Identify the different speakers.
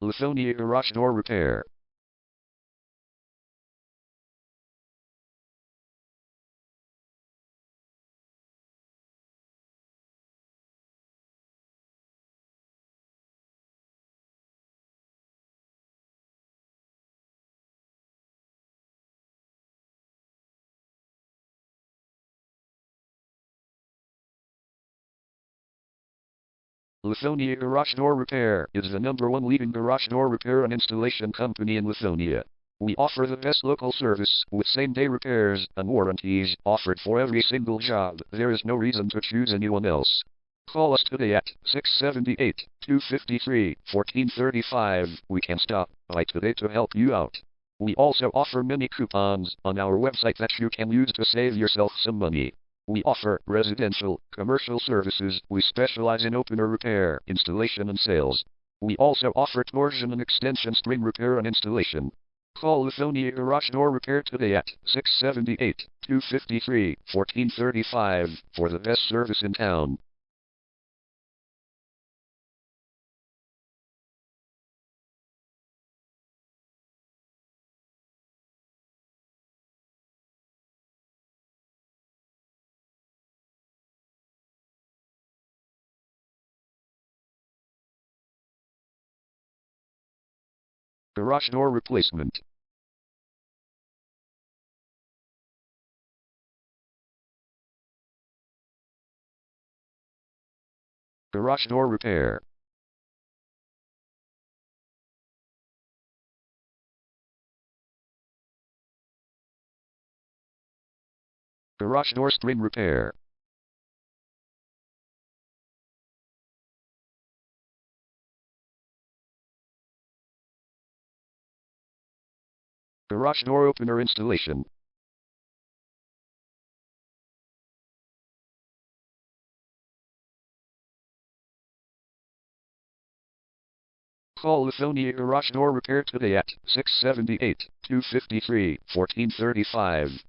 Speaker 1: Lithonia garage door repair. Lithonia Garage Door Repair is the #1 leading garage door repair and installation company in Lithonia. We offer the best local service with same-day repairs and warranties offered for every single job. There is no reason to choose anyone else. Call us today at 678-253-1435. We can stop by today to help you out. We also offer many coupons on our website that you can use to save yourself some money. We offer residential, commercial services. We specialize in opener repair, installation and sales. We also offer torsion and extension string repair and installation. Call Lithonia Garage Door Repair today at 678-253-1435 for the best service in town. Garage door replacement. Garage door repair. Garage door string repair. Garage door opener installation. Call Lithonia Garage Door Repair today at 678-253-1435.